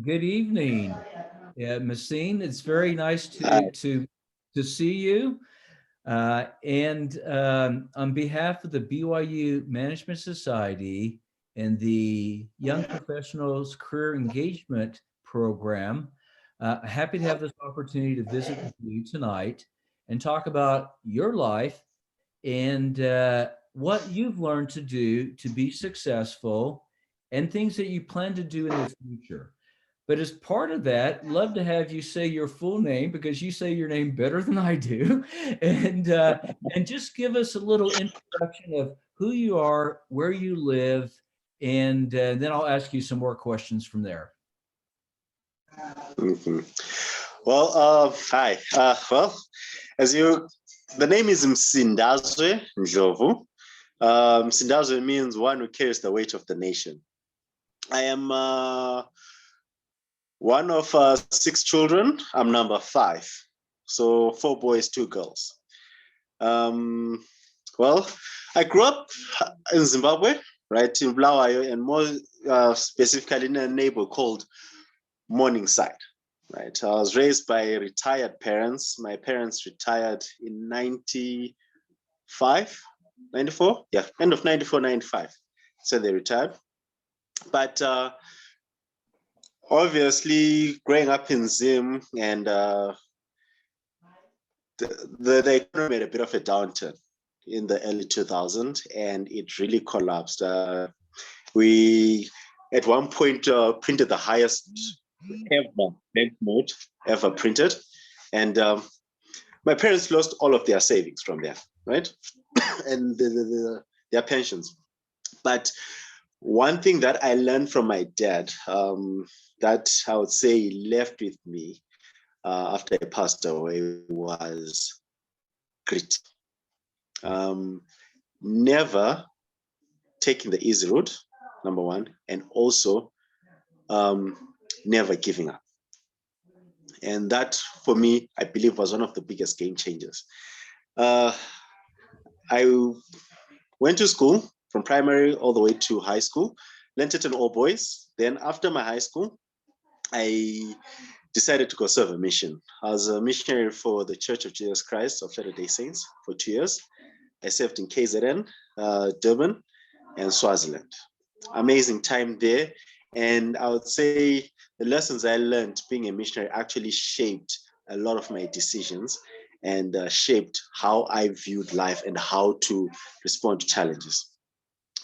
Good evening, Msindazwe. It's very nice to see you. And on behalf of the BYU Management Society and the Young Professionals Career Engagement Program, happy to have this opportunity to visit with you tonight and talk about your life and what you've learned to do to be successful and things that you plan to do in the future. But as part of that, love to have you say your full name because you say your name better than I do, and just give us a little introduction of who you are, where you live, and then I'll ask you some more questions from there. Mm-hmm. Well, hi. Well, the name is Msindazwe Ndhlovu. Msindazwe means one who carries the weight of the nation. I am one of 6 children. I'm number 5. So 4 boys, 2 girls. Well, I grew up in Zimbabwe, right, in Bulawayo, and more specifically in a neighborhood called Morningside. Right, I was raised by retired parents. My parents retired in 94, yeah, end of 94, 95. So they retired. But obviously, growing up in Zim and the economy had a bit of a downturn in the early 2000s, and it really collapsed. We, at one point, printed the highest ever banknote ever printed, and my parents lost all of their savings from there, right? And their pensions. But one thing that I learned from my dad, that I would say left with me after he passed away, was grit. Never taking the easy route, number one, and also never giving up. And that, for me, I believe was one of the biggest game changers. I went to school from primary all the way to high school, learned it in all boys. Then after my high school, I decided to go serve a mission. I was a missionary for the Church of Jesus Christ of Latter-day Saints for 2 years. I served in KZN, Durban, and Swaziland. Amazing time there. And I would say the lessons I learned being a missionary actually shaped a lot of my decisions and shaped how I viewed life and how to respond to challenges.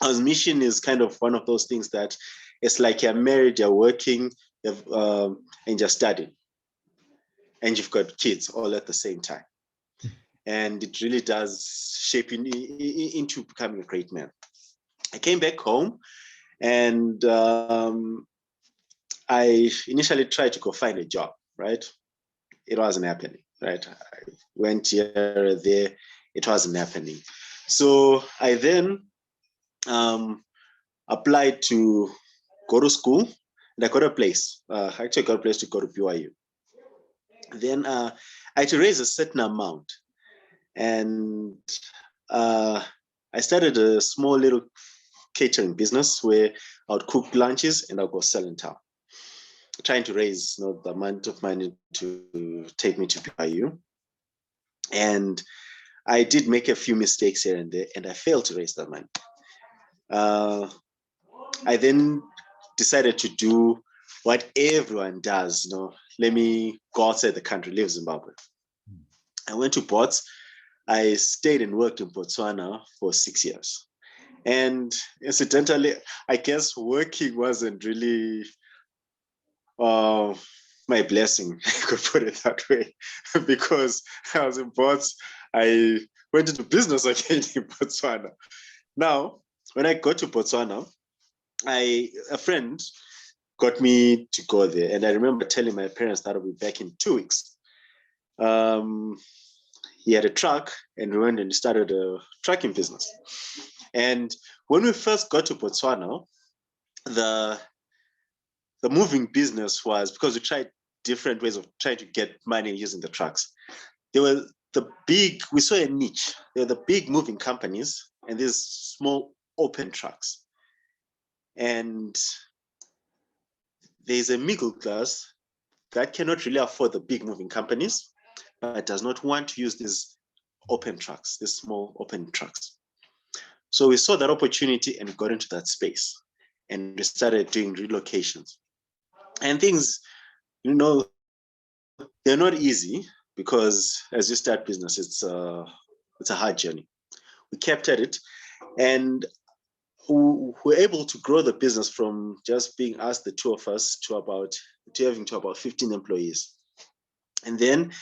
As mission is kind of one of those things that it's like you're married, you're working, and you're studying, and you've got kids all at the same time. And it really does shape you into becoming a great man. I came back home, and I initially tried to go find a job, right? It wasn't happening, right? I went here, there, it wasn't happening. So I then applied to go to school, and I got a place. I actually got a place to go to BYU. Then I had to raise a certain amount, and I started a small little catering business where I would cook lunches and I'll go sell in town, trying to raise the amount of money to take me to BYU. And I did make a few mistakes here and there, and I failed to raise that money. I then decided to do what everyone does, let me go outside the country, leave Zimbabwe. I went to Bots. I stayed and worked in Botswana for 6 years. And incidentally, I guess working wasn't really my blessing, I could put it that way, because I was in Bots. I went into business again in Botswana. Now, when I got to Botswana, a friend got me to go there. And I remember telling my parents that I'll be back in 2 weeks. He had a truck, and we went and started a trucking business. And when we first got to Botswana, the moving business was, because we tried different ways of trying to get money using the trucks. There were we saw a niche. There were the big moving companies and these small open trucks. And there's a middle class that cannot really afford the big moving companies, but does not want to use these open trucks, these small open trucks. So we saw that opportunity and got into that space, and we started doing relocations. And things, you know, they're not easy, because as you start business, it's a hard journey. We kept at it, and we were able to grow the business from just being us, the two of us, to having about 15 employees. And then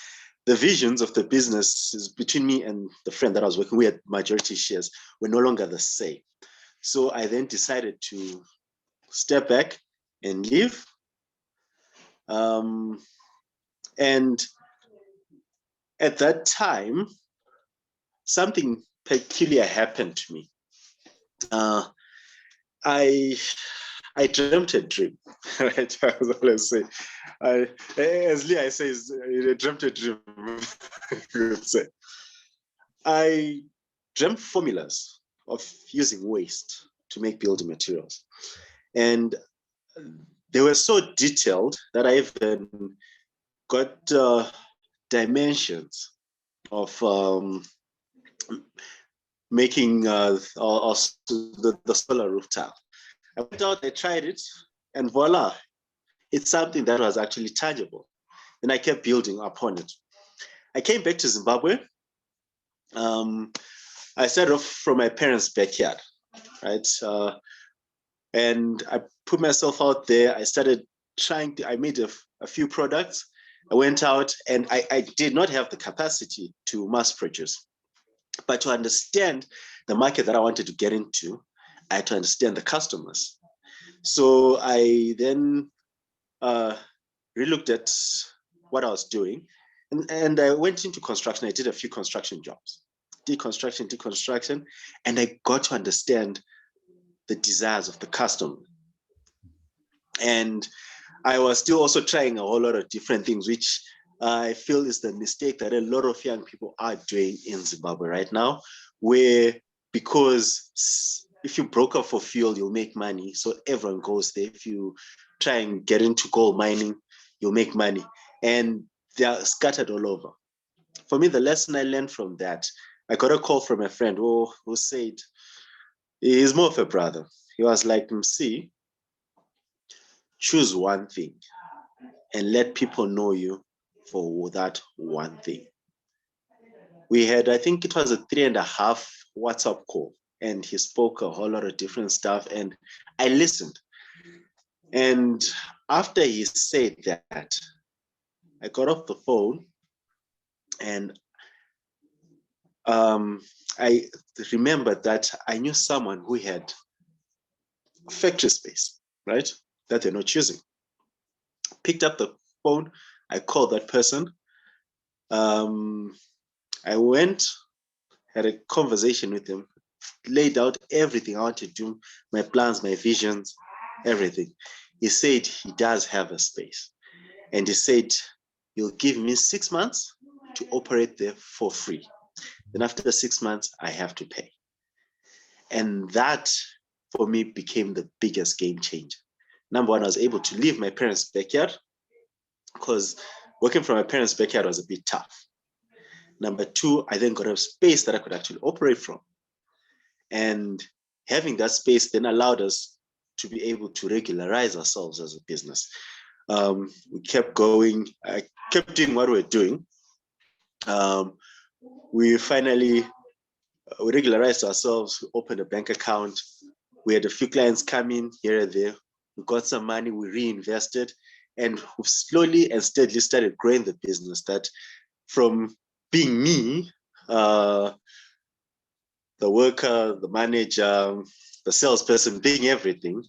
the visions of the business is between me and the friend that I was working with, had majority shares, were no longer the same. So I then decided to step back and leave. And at that time, something peculiar happened to me. I dreamt a dream, right? I was always say, as Leah says, I dreamt a dream. I dreamt formulas of using waste to make building materials, and they were so detailed that I even got dimensions of making the solar roof tile. I went out, I tried it, and voila, it's something that was actually tangible. And I kept building upon it. I came back to Zimbabwe. I started off from my parents' backyard, right? And I put myself out there. I started I made a few products. I went out, and I did not have the capacity to mass produce. But to understand the market that I wanted to get into, I had to understand the customers. So I then relooked at what I was doing, and I went into construction. I did a few construction jobs, deconstruction, and I got to understand the desires of the customer. And I was still also trying a whole lot of different things, which I feel is the mistake that a lot of young people are doing in Zimbabwe right now, where because if you broker for fuel, you'll make money. So everyone goes there. If you try and get into gold mining, you'll make money. And they are scattered all over. For me, the lesson I learned from that, I got a call from a friend who said, he's more of a brother. He was like, see, choose one thing and let people know you for that one thing. We had, I think it was a 3.5 WhatsApp call, and he spoke a whole lot of different stuff, and I listened. And after he said that, I got off the phone, and I remembered that I knew someone who had factory space, right, that they're not using. Picked up the phone, I called that person. I went, had a conversation with him, laid out everything I want to do, my plans, my visions, everything. He said he does have a space. And he said, you'll give me 6 months to operate there for free. Then after 6 months, I have to pay. And that, for me, became the biggest game changer. Number one, I was able to leave my parents' backyard, because working from my parents' backyard was a bit tough. Number two, I then got a space that I could actually operate from. And having that space then allowed us to be able to regularize ourselves as a business. We kept going. I kept doing what we were doing. We finally we regularized ourselves. We opened a bank account. We had a few clients come in here and there. We got some money. We reinvested, and we've slowly and steadily started growing the business. That from being me, the worker, the manager, the salesperson, being everything,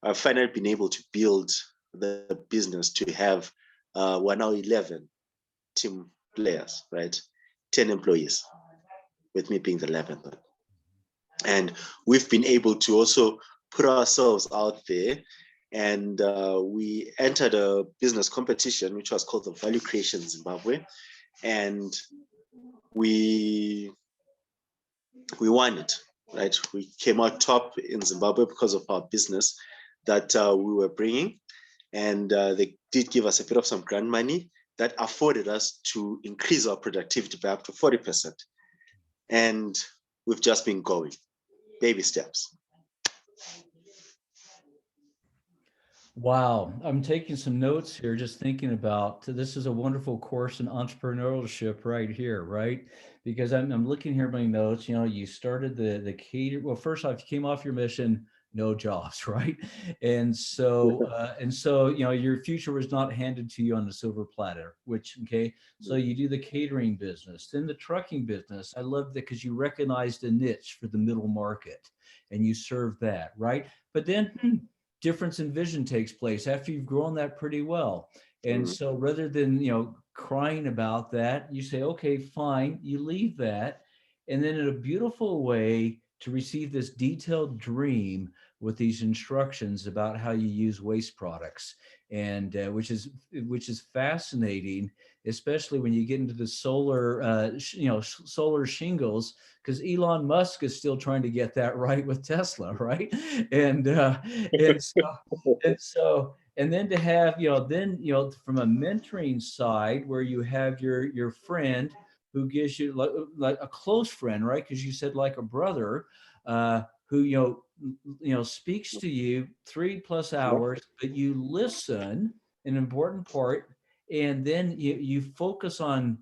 I've finally been able to build the business to have we're now 11 team players, right? 10 employees, with me being the 11th. And we've been able to also put ourselves out there, and we entered a business competition, which was called the Value Creation Zimbabwe, and we won it. right? We came out top in Zimbabwe because of our business that we were bringing. And they did give us a bit of some grant money that afforded us to increase our productivity by up to 40%. And we've just been going, baby steps. Wow, I'm taking some notes here, just thinking about this is a wonderful course in entrepreneurship right here, right? Because I'm looking here at my notes. You know, you started the cater. Well, first off, you came off your mission, no jobs, right? And so you know your future was not handed to you on a silver platter. Which okay, so you do the catering business, then the trucking business. I love that because you recognized a niche for the middle market, and you serve that, right? But then difference in vision takes place after you've grown that pretty well. And so rather than, you know, crying about that, you say, okay, fine, you leave that. And then in a beautiful way to receive this detailed dream with these instructions about how you use waste products, and which is fascinating, especially when you get into the solar, solar shingles, because Elon Musk is still trying to get that right with Tesla, right? And and so and then to have, from a mentoring side where you have your friend who gives you like a close friend, right? Because you said like a brother, who speaks to you 3+ hours, but you listen, an important part, and then you focus on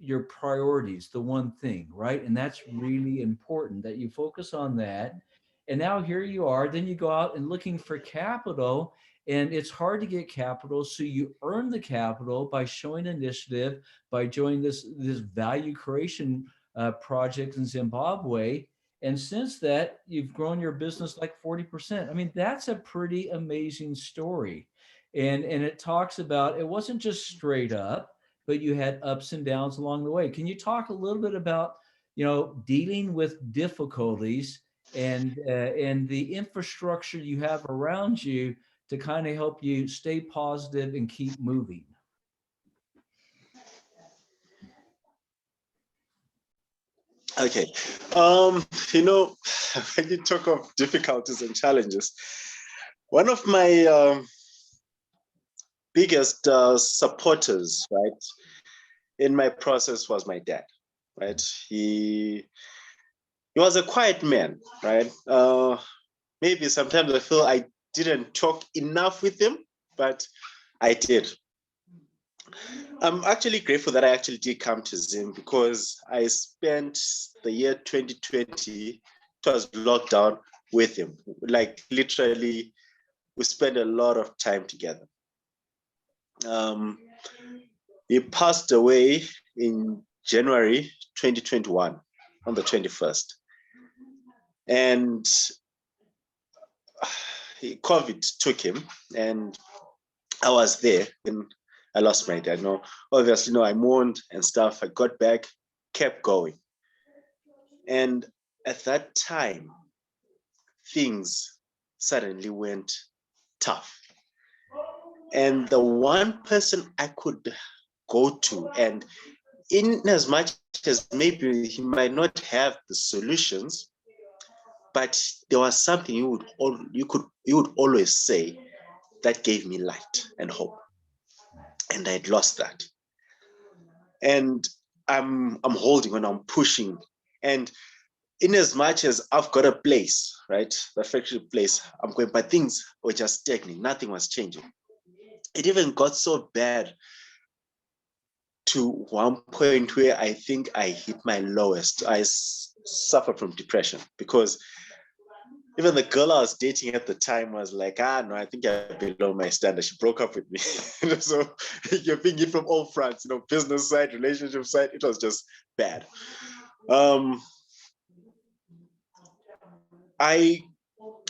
your priorities, the one thing, right? And that's really important that you focus on that. And now here you are, then you go out and looking for capital, and it's hard to get capital. So you earn the capital by showing initiative, by joining this value creation project in Zimbabwe. And since that, you've grown your business like 40%. I mean, that's a pretty amazing story. And it talks about it wasn't just straight up, but you had ups and downs along the way. Can you talk a little bit about, dealing with difficulties and the infrastructure you have around you to kind of help you stay positive and keep moving? Okay. When you talk of difficulties and challenges, one of my biggest supporters, right, in my process was my dad, right? He was a quiet man, right? Maybe sometimes I feel I didn't talk enough with him, but I did. I'm actually grateful that I actually did come to Zim because I spent the year 2020, it was lockdown, with him. Like literally, we spent a lot of time together. He passed away in January 2021 on the 21st. And COVID took him, and I was there when I lost my dad. No, obviously, no, I mourned and stuff. I got back, kept going. And at that time, things suddenly went tough. And the one person I could go to, and in as much as maybe he might not have the solutions, but there was something you would always say that gave me light and hope. And I'd lost that. And I'm holding on, I'm pushing. And in as much as I've got a place, right, the factory place, I'm going, but things were just stagnant. Nothing was changing. It even got so bad to one point where I think I hit my lowest. I suffered from depression because even the girl I was dating at the time was like, no, I think I'm below my standard. She broke up with me. So you're being hit from all fronts, business side, relationship side. It was just bad. I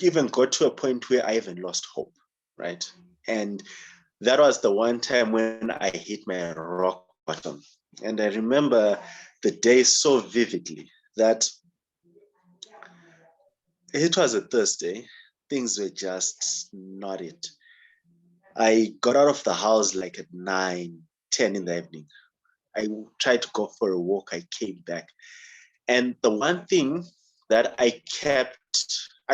even got to a point where I even lost hope, right? And that was the one time when I hit my rock bottom. And I remember the day so vividly that it was a Thursday. Things were just not it. I got out of the house like at 9, 10 in the evening. I tried to go for a walk. I came back. And the one thing that I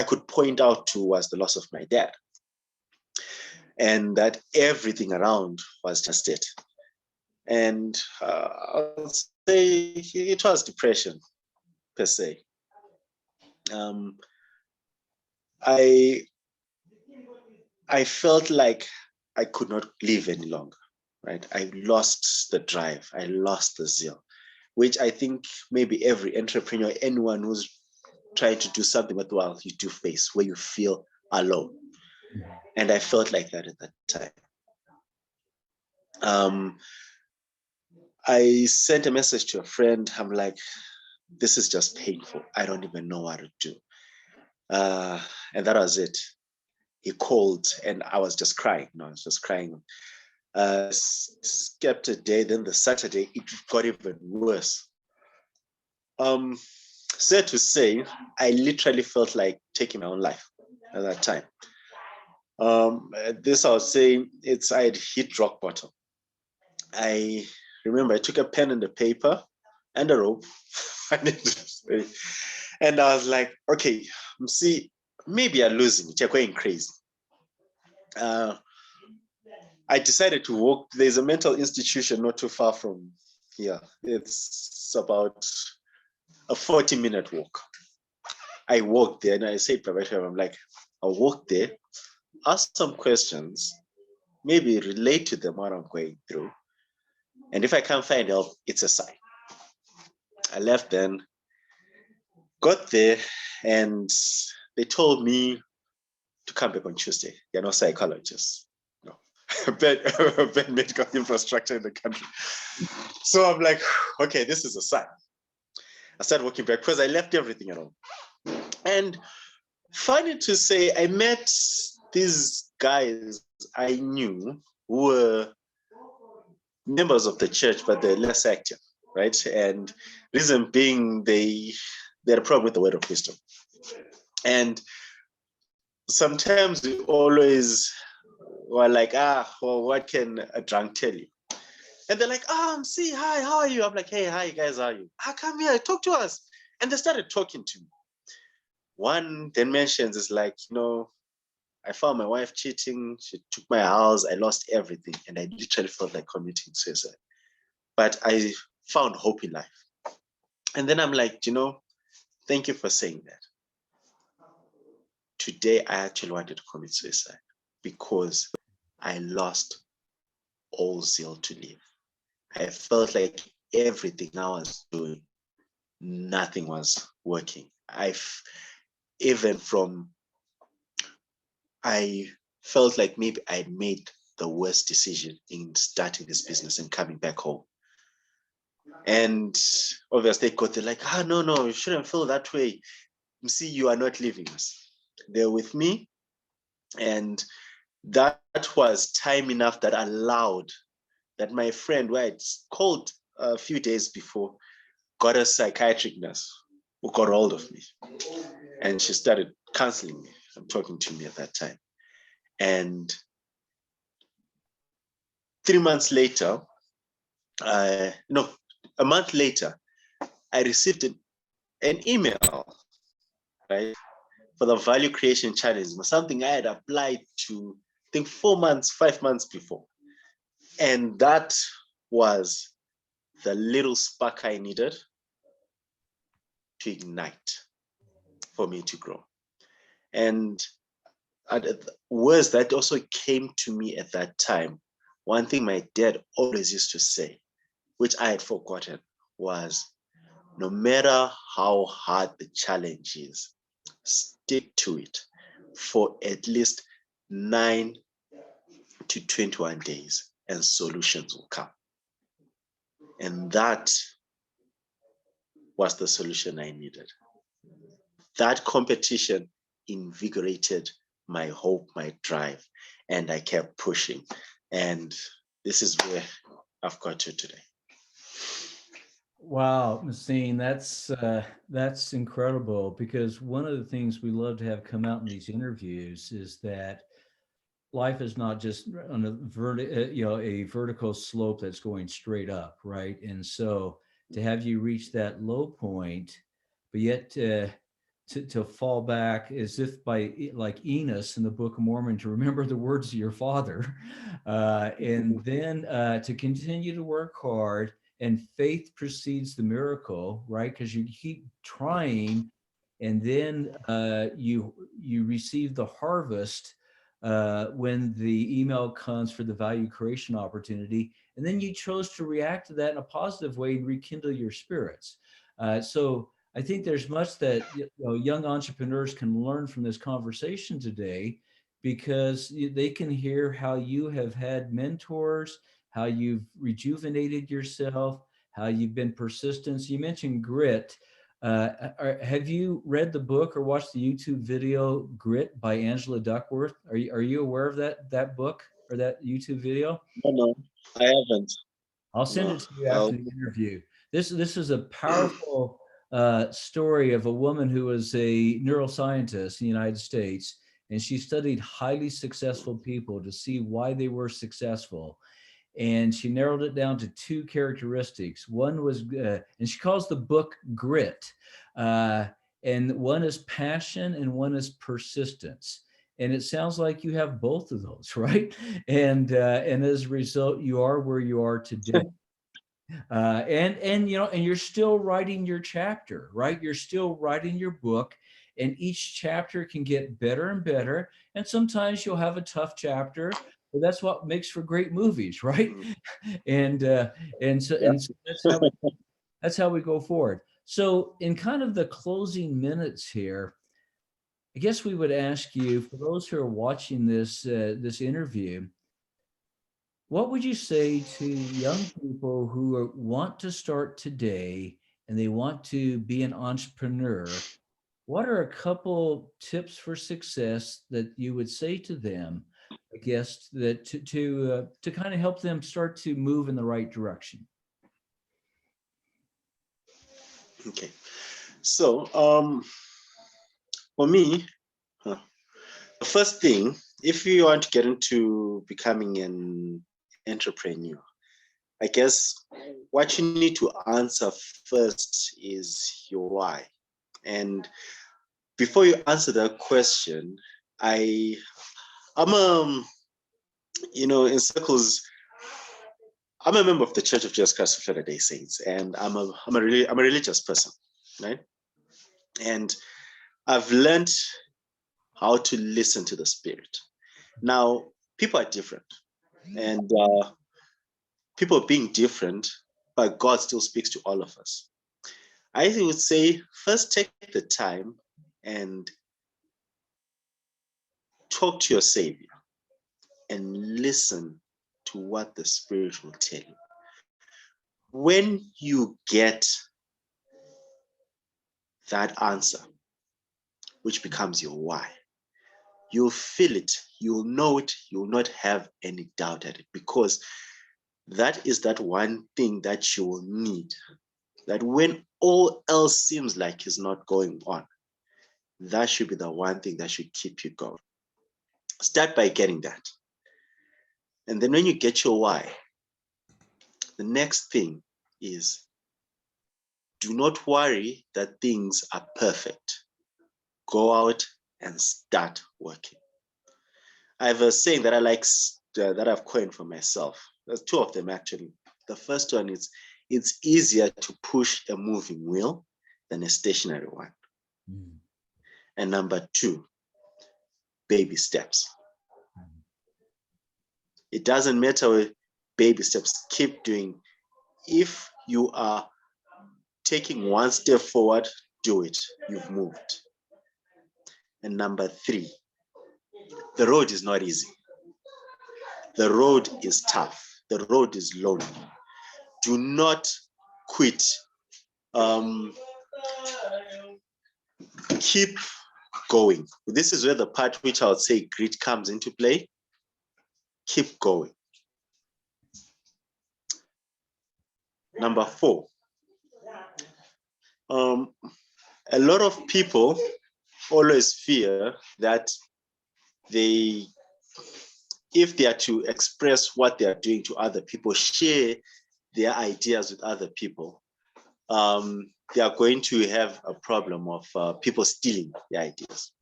could point out to was the loss of my dad. And that everything around was just it. And I'll say it was depression per se. I felt like I could not live any longer, right? I lost the drive, I lost the zeal, which I think maybe every entrepreneur, anyone who's trying to do something worthwhile, you do face, where you feel alone. And I felt like that at that time. I sent a message to a friend. I'm like, this is just painful. I don't even know what to do. And that was it. He called and I was just crying. No, I was just crying. Skipped a day, then the Saturday, it got even worse. Sad to say, I literally felt like taking my own life at that time. This I was saying, I had hit rock bottom. I remember I took a pen and a paper and a rope. And I was like, okay, see, maybe I'm losing it. You're going crazy. I decided to walk. There's a mental institution not too far from here. It's about a 40-minute walk. I walked there and I said, I'm like, I'll walk there, ask some questions, maybe relate to them what I'm going through. And if I can't find help, it's a sign. I left then, got there, and they told me to come back on Tuesday. You're no psychologists. No. bad medical infrastructure in the country. So I'm like, okay, this is a sign. I started working back because I left everything at home. And funny to say, I met these guys I knew who were members of the church, but they're less active, right? And reason being, they had a problem with the word of wisdom. And sometimes we always were like, well, what can a drunk tell you? And they're like, see, hi, how are you? I'm like, hey, hi, guys, how are you? Come here, talk to us. And they started talking to me. One then mentions is like, I found my wife cheating. She took my house. I lost everything. And I literally felt like committing suicide. But I found hope in life. And then I'm like, thank you for saying that. Today, I actually wanted to commit suicide because I lost all zeal to live. I felt like everything I was doing, nothing was working. I felt like maybe I made the worst decision in starting this business and coming back home. And obviously, they're like, no, you shouldn't feel that way. See, you are not leaving us. They're with me. And that was time enough that allowed that my friend, who I had called a few days before, got a psychiatric nurse who got hold of me. And she started counseling me and talking to me at that time. And 3 months later, a month later, I received an email, right, for the Value Creation Challenge, something I had applied to, I think 5 months before. And that was the little spark I needed to ignite for me to grow. And words that also came to me at that time, one thing my dad always used to say, which I had forgotten, was no matter how hard the challenge is, stick to it for at least 9 to 21 days and solutions will come. And that was the solution I needed. That competition invigorated my hope, my drive, and I kept pushing. And this is where I've got to today. Wow, Msindazwe, that's incredible, because one of the things we love to have come out in these interviews is that life is not just on a vertical slope that's going straight up, right? And so to have you reach that low point, but yet to fall back as if by like Enos in the Book of Mormon, to remember the words of your father, and then to continue to work hard, and faith precedes the miracle, right? Because you keep trying, and then you receive the harvest when the email comes for the value creation opportunity, and then you chose to react to that in a positive way and rekindle your spirits. So I think there's much that young entrepreneurs can learn from this conversation today, because they can hear how you have had mentors, how you've rejuvenated yourself, how you've been persistent. So you mentioned grit. Have you read the book or watched the YouTube video Grit by Angela Duckworth? Are you aware of that book or that YouTube video? No, I haven't. I'll send No. it to you after the interview. This is a powerful story of a woman who was a neuroscientist in the United States, and she studied highly successful people to see why they were successful. And she narrowed it down to two characteristics. One was, and she calls the book Grit, and one is passion and one is persistence. And it sounds like you have both of those, right? And as a result, you are where you are today. And you're still writing your chapter, right? You're still writing your book, and each chapter can get better and better. And sometimes you'll have a tough chapter, but that's what makes for great movies, right? And so that's how we go forward. So in kind of the closing minutes here, I guess we would ask you, for those who are watching this interview, what would you say to young people who want to start today and they want to be an entrepreneur? What are a couple tips for success that you would say to them, I guess, that to kind of help them start to move in the right direction? Okay. So for me, the first thing, if you want to get into becoming an entrepreneur, I guess what you need to answer first is your why. And before you answer that question, I'm in circles, I'm a member of the Church of Jesus Christ of Latter-day Saints, and I'm a religious person, right? And I've learned how to listen to the Spirit. Now, people are different, and people being different, but God still speaks to all of us. I would say first take the time and talk to your Savior and listen to what the Spirit will tell you. When you get that answer, which becomes your why, you'll feel it, you'll know it, you'll not have any doubt at it, because that is that one thing that you will need. That when all else seems like it's not going on, that should be the one thing that should keep you going. Start by getting that. And then when you get your why, the next thing is, do not worry that things are perfect. Go out and start working. I have a saying that I like, that I've coined for myself. There's two of them actually. The first one is, it's easier to push a moving wheel than a stationary one. Mm. And number two, baby steps. It doesn't matter with baby steps, keep doing. If you are taking one step forward, do it. You've moved. And number three, the road is not easy. The road is tough. The road is lonely. Do not quit. Keep going. This is where the part which I would say grit comes into play. Keep going. Number four, a lot of people always fear that if they are to express what they are doing to other people, share their ideas with other people, they are going to have a problem of people stealing the ideas.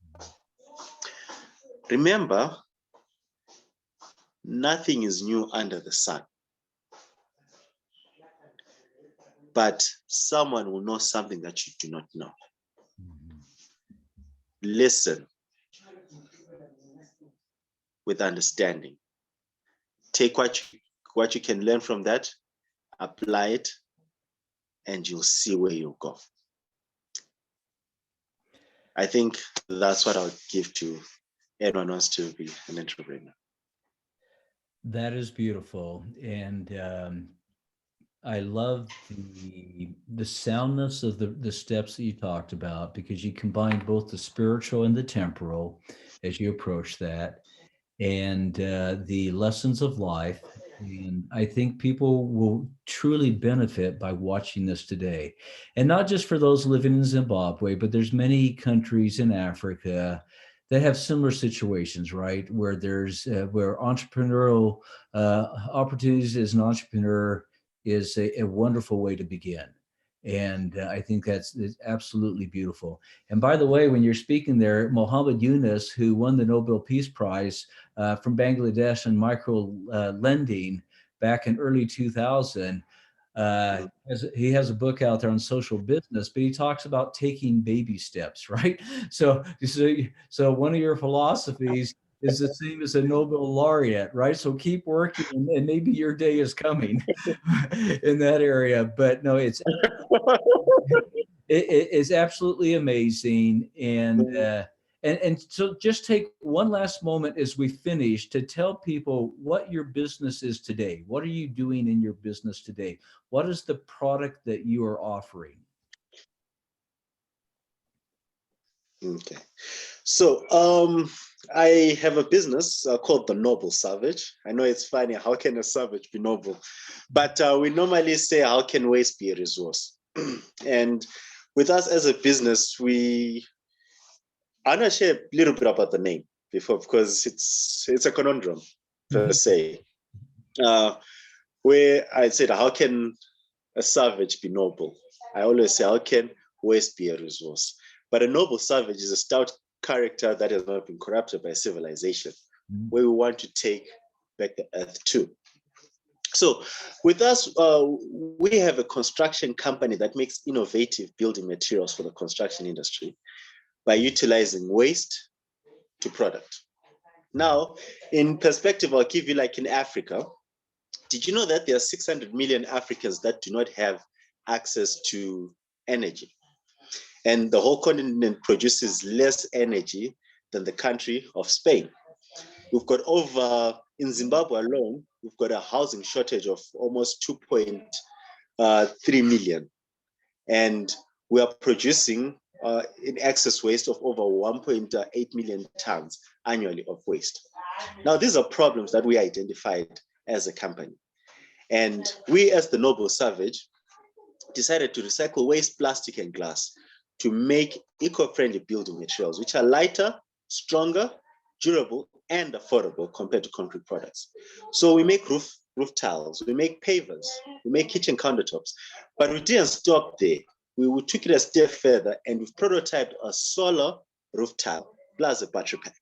Remember, nothing is new under the sun. But someone will know something that you do not know. Listen with understanding. Take what you can learn from that, apply it, and you'll see where you'll go. I think that's what I would give to anyone who wants to be an entrepreneur. That is beautiful. And I love the soundness of the steps that you talked about, because you combine both the spiritual and the temporal as you approach that, and the lessons of life. And I think people will truly benefit by watching this today. And not just for those living in Zimbabwe, but there's many countries in Africa that have similar situations, right? Where there's where entrepreneurial opportunities as an entrepreneur is a wonderful way to begin. And I think that's absolutely beautiful. And by the way, when you're speaking there, Mohammed Yunus, who won the Nobel Peace Prize from Bangladesh in micro lending back in early 2000, he has a book out there on social business, but he talks about taking baby steps, right? So one of your philosophies is the same as a Nobel laureate, right? So keep working, and maybe your day is coming in that area. But no, it's absolutely amazing. And so just take one last moment as we finish to tell people what your business is today. What are you doing in your business today? What is the product that you are offering? Okay. So I have a business called the Noble Savage. I know it's funny, how can a savage be noble? But we normally say, how can waste be a resource? And with us as a business, I'm going to share a little bit about the name before, because it's a conundrum per se. Where I said, how can a savage be noble? I always say, how can waste be a resource? But a noble savage is a stout character that has not been corrupted by civilization, where we want to take back the earth to. So with us, we have a construction company that makes innovative building materials for the construction industry by utilizing waste to product. Now, in perspective, I'll give you, like in Africa, did you know that there are 600 million Africans that do not have access to energy? And the whole continent produces less energy than the country of Spain. We've got in Zimbabwe alone, we've got a housing shortage of almost 2.3 million. And we are producing in excess waste of over 1.8 million tons annually of waste. Now, these are problems that we identified as a company. And we, as the Noble Savage, decided to recycle waste, plastic, and glass to make eco-friendly building materials, which are lighter, stronger, durable, and affordable compared to concrete products. So we make roof tiles, we make pavers, we make kitchen countertops, but we didn't stop there. We took it a step further, and we've prototyped a solar roof tile plus a battery pack,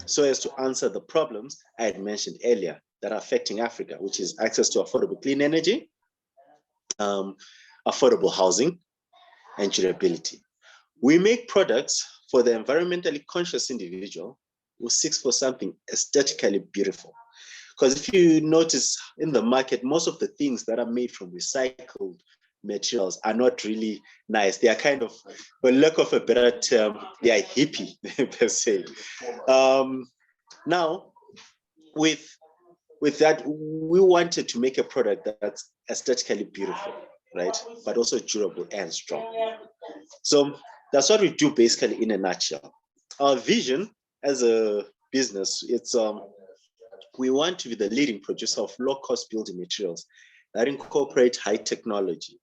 so as to answer the problems I had mentioned earlier that are affecting Africa, which is access to affordable clean energy, affordable housing, and durability. We make products for the environmentally conscious individual who seeks for something aesthetically beautiful. Because if you notice in the market, most of the things that are made from recycled materials are not really nice. They are kind of, for lack of a better term, they are hippie per se. Now, with that, we wanted to make a product that's aesthetically beautiful, right? But also durable and strong. So that's what we do basically in a nutshell. Our vision as a business, it's we want to be the leading producer of low-cost building materials that incorporate high technology,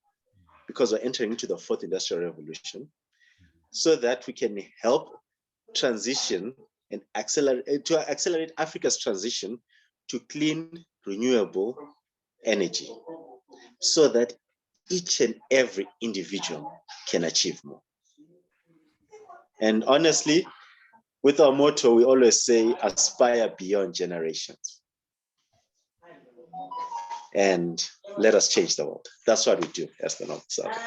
because we're entering into the fourth industrial revolution, so that we can help transition and accelerate Africa's transition to clean, renewable energy, so that each and every individual can achieve more. And honestly, with our motto, we always say, aspire beyond generations. And let us change the world. That's what we do as the Noble Savage.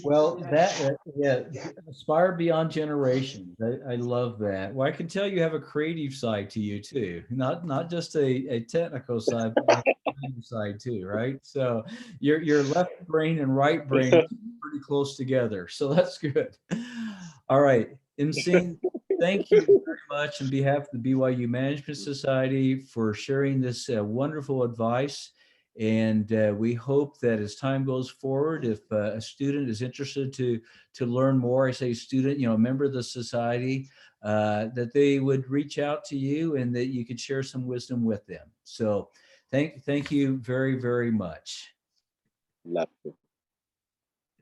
Well, yeah, aspire beyond generations. I love that. Well, I can tell you have a creative side to you too, not just a technical side, but you have a creative side too, right? So your left brain and right brain are pretty close together, so that's good. All right, Msindazwe, thank you very much on behalf of the BYU Management Society for sharing this wonderful advice. And we hope that as time goes forward, if a student is interested to learn more, I say student, a member of the society, that they would reach out to you and that you could share some wisdom with them. So thank you very, very much. Love you.